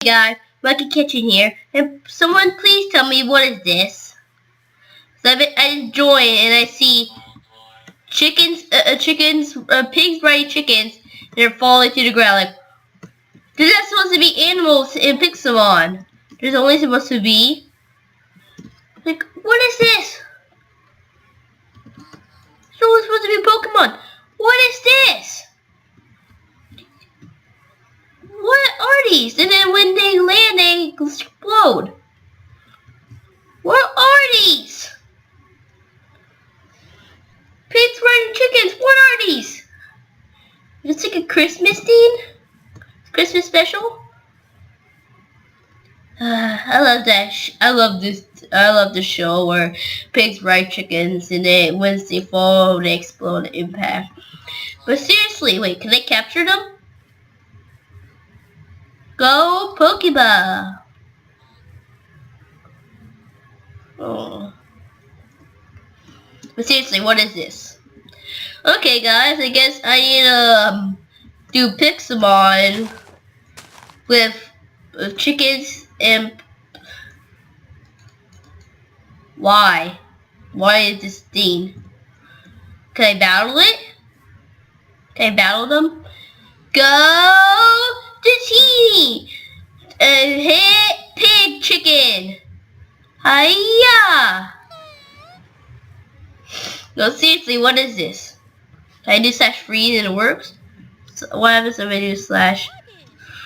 Guys, Lucky Kitchen here, and someone please tell me what is this? So I join and I see pigs riding chickens, and they're falling to the ground. Like, there's not supposed to be animals in Pixelmon. There's only supposed to be, like, what is this? There's only supposed to be Pokemon. What is this? What are these? And then when they land, they explode. What are these? Pigs riding chickens. What are these? Is this like a Christmas theme? Christmas special? I love that. I love this. I love the show where pigs ride chickens, and then once they fall, they explode and impact. But seriously, wait, can I capture them? Go Pokeball! Oh. But seriously, what is this? Okay, guys, I guess I need to do Pixelmon with chickens and... Why? Why is this theme? Can I battle it? Can I battle them? Go to team! Hit Pigchicken! Hiya! No, seriously, what is this? Can I do /freeze and it works? So what happens if I do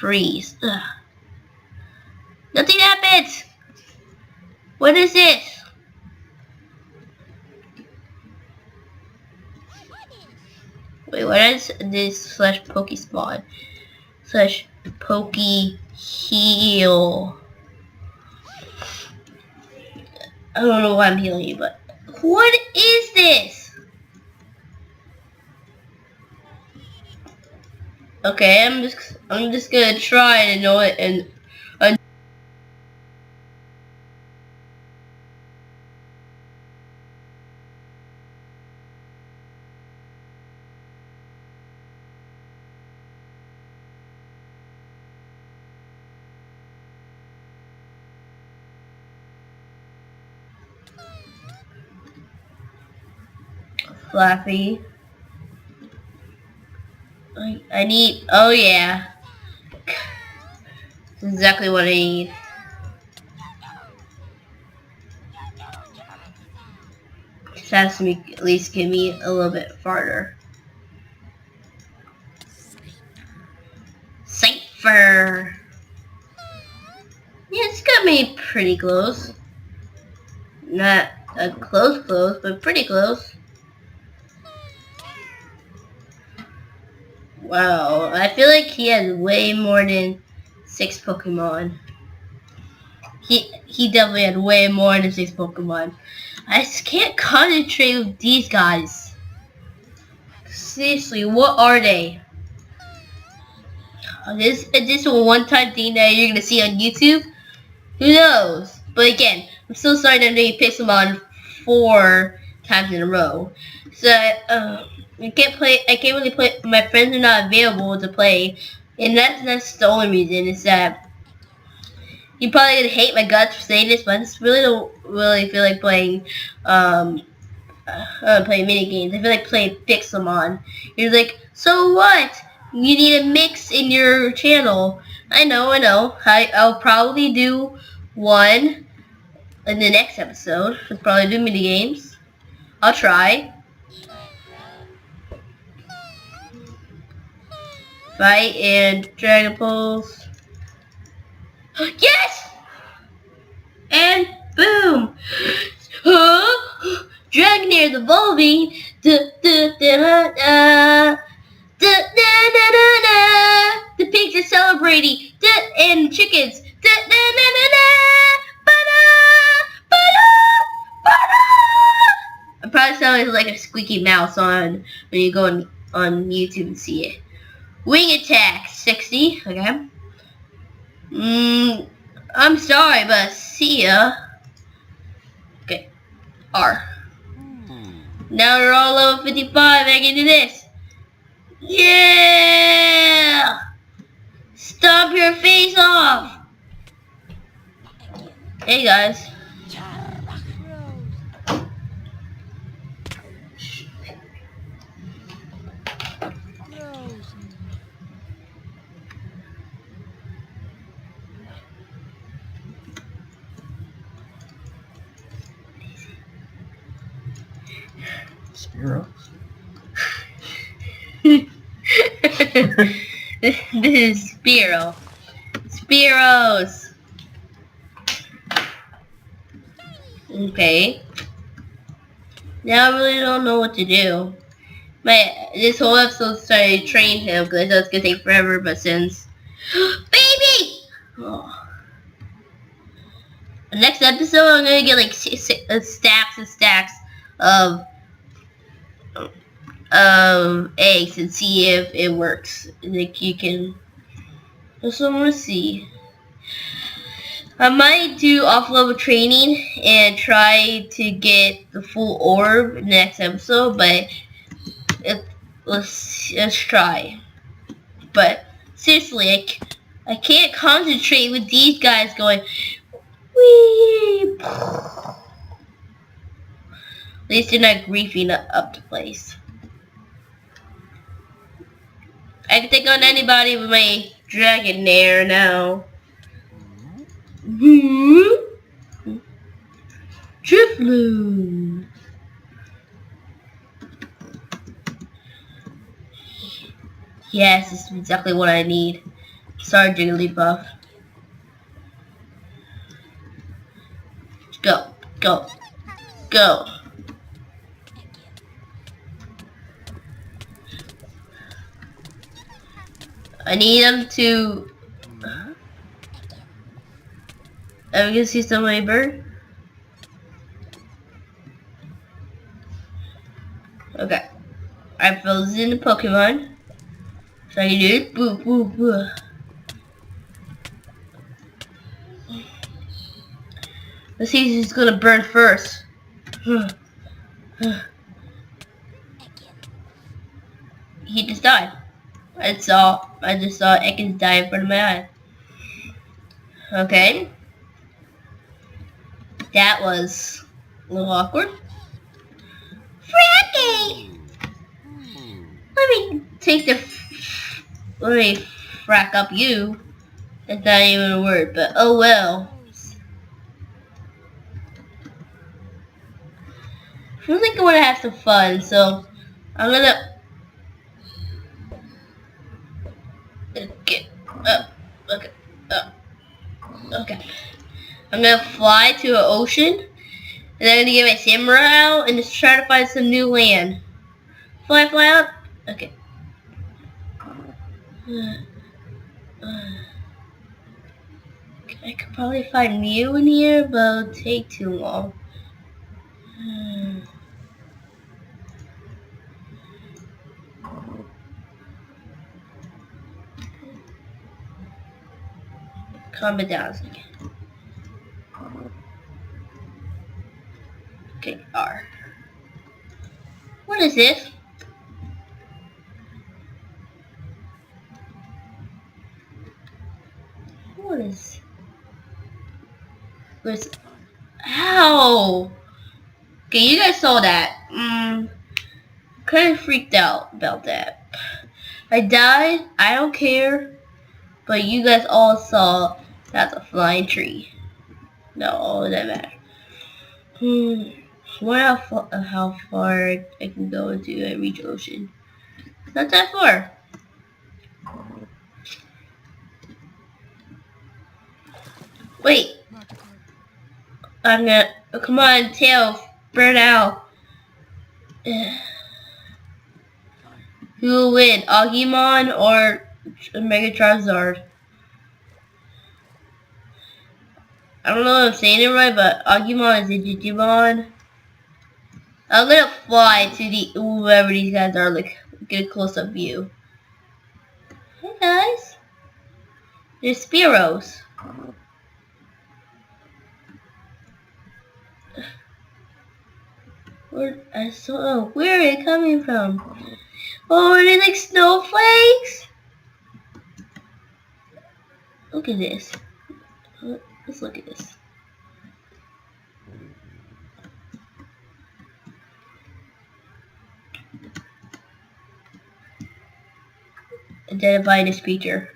/freeze? Ugh. Nothing happens! What is this? Wait, what is this /Pokespawn? /Pokeheal. I don't know why I'm healing you, but what is this? Okay, I'm just gonna try to know it and Flappy. I need, oh yeah. That's exactly what I need. This has to at least give me a little bit farther. Safer. Yeah, it's got me pretty close. Not a close, but pretty close. Wow, I feel like he has way more than 6 Pokemon. He definitely had way more than 6 Pokemon. I just can't concentrate with these guys. Seriously, what are they? Is this a one-time thing that you're gonna see on YouTube? Who knows? But again, I'm so sorry that I'm doing Pixelmon 4 times in a row. So I can't really play. My friends are not available to play, and that's the only reason. Is that you're probably gonna hate my guts for saying this, but I just really don't really feel like playing playing mini games. I feel like playing Pixelmon. You're like, so what? You need a mix in your channel. I know. I'll probably do one in the next episode. I'll probably do mini games. I'll try. Fight and Dragon Pulse. Yes! And boom! Dragonair the Volbeat. The pigs are celebrating. And chickens. I'm probably sounding like a squeaky mouse when you go on YouTube and see it. Wing attack, 60, okay. I'm sorry, but see ya. Okay, R. Now we're all level 55, I can do this. Yeah! Stomp your face off! Hey guys. Spiro. This is Spiro. Spiros. Okay. Now I really don't know what to do. This whole episode started to train him because I thought it's gonna take forever, but since baby, oh. The next episode I'm gonna get like stacks and stacks of eggs and see if it works. Like you can. So I'm gonna see. I might do off-level training and try to get the full orb next episode, but let's try. But seriously, I can't concentrate with these guys going wee. At least they're not griefing up the place. I can take on anybody with my dragon there now. Drifloon. Yes, this is exactly what I need. Sorry, Jigglypuff. Go, go, go. I need them to... Are we gonna see some way bird? Okay. I frozen the Pokemon. So I can do it. Boo, boo, boo. Let's see who's gonna burn first. He just died. I just saw Ekans die in front of my eye. Okay. That was a little awkward. Frankie! Let me frack up you. That's not even a word, but oh well. I feel like I want to have some fun, so I'm gonna get up. Okay, okay. I'm gonna fly to an ocean, and I'm gonna get my samurai out and just try to find some new land. Fly, fly up. Okay. I could probably find Mew in here, but it'll take too long. Calm it down a second. Okay, R. What is this? What is... Where's... Ow! Okay, you guys saw that. Kind of freaked out about that. I died. I don't care. But you guys all saw that's a flying tree. No, all that matter. Wonder how far I can go into a reach ocean. Not that far. Wait. I'm gonna... Oh, come on, tail. Burn out. Who will win? Agumon or Mega Charizard? I don't know if I'm saying it right, but Agumon is a Digimon. I'm gonna fly to whoever these guys are, like, get a close-up view. Hey guys. There's Spiros. Where are they coming from? Oh, are they like snowflakes? Look at this. Let's look at this. identify this creature.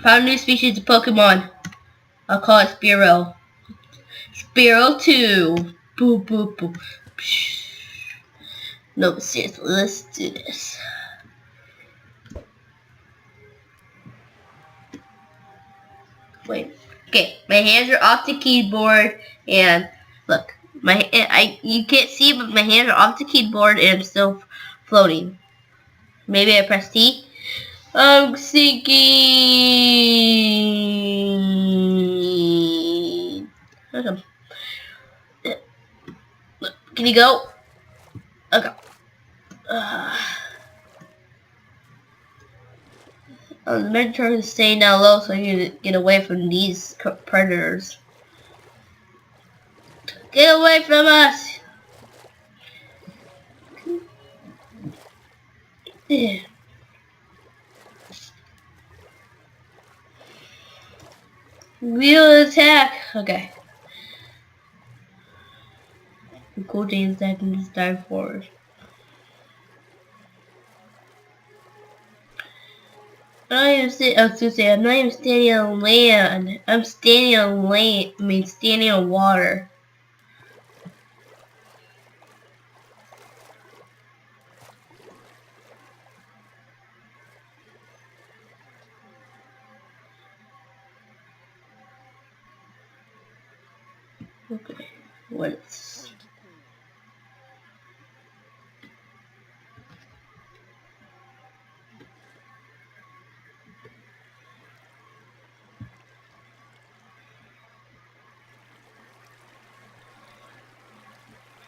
Found a new species of Pokemon. I'll call it Spearow. Spearow 2. Boop, boop, boop. No, seriously, let's do this. Wait. Okay, my hands are off the keyboard, and look, you can't see, but my hands are off the keyboard, and I'm still floating. Maybe I press T. I'm sinking. Okay. Can you go? Okay. I'm meant to stay down low so you can get away from these predators. Get away from us! Yeah. Real attack! Okay. The cool thing is that I can just dive forward. I'm not even standing on land. I'm standing on land. I mean, standing on water. Okay, what's...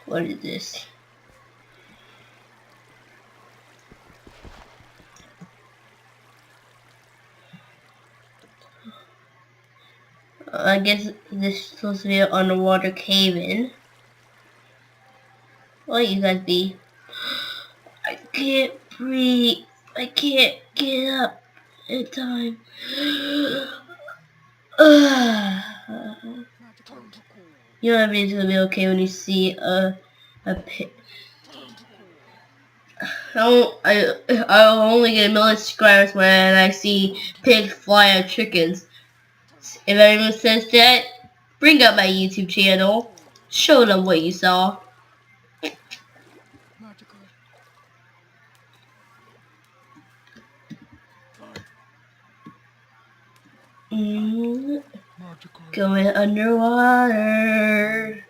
What is this? I guess this is supposed to be an underwater cave-in. What you guys be? I can't breathe. I can't get up in time. You know everything's gonna be okay when you see a pig. I'll only get a million subscribers when I see pigs fly at chickens. If anyone says that, bring up my YouTube channel. Show them what you saw. Going underwater.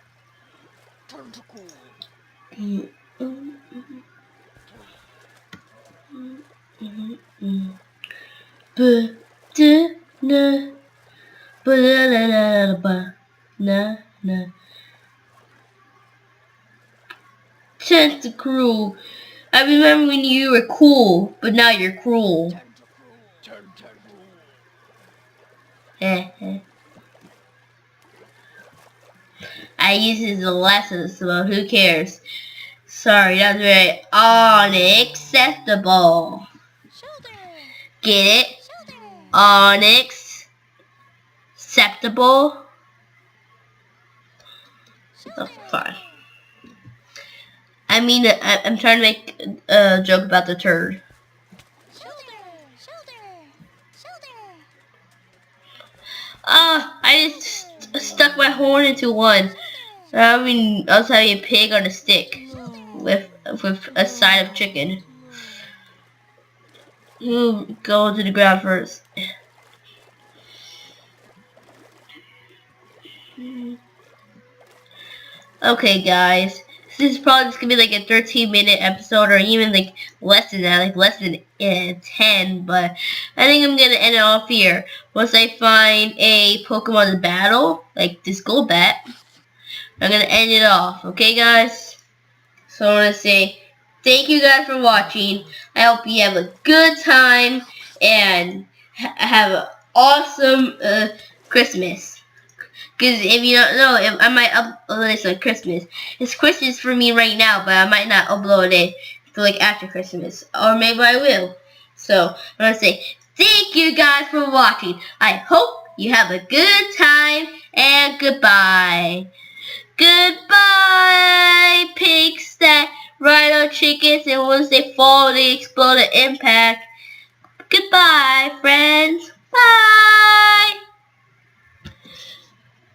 Tentacle. I remember when you were cool, but now you're cruel. I use it as a lesson, so who cares? Sorry, that's very unacceptable. Get it? Unacceptable? Oh, fine. I mean, I'm trying to make a joke about the turd. I just stuck my horn into one. I mean, I was having a pig on a stick with a side of chicken. You go to the ground first. Okay, guys. This is probably just gonna be like a 13-minute episode, or even like less than that, like less than 10. But I think I'm gonna end it off here. Once I find a Pokemon to battle, like this Golbat, I'm gonna end it off. Okay, guys. So I want to say thank you guys for watching. I hope you have a good time and have an awesome Christmas. Because if you don't know, I might upload this on Christmas. It's Christmas for me right now, but I might not upload it until like after Christmas. Or maybe I will. So I want to say thank you guys for watching. I hope you have a good time and goodbye. Goodbye, pigs that ride on chickens, and once they fall, they explode at impact. Goodbye, friends.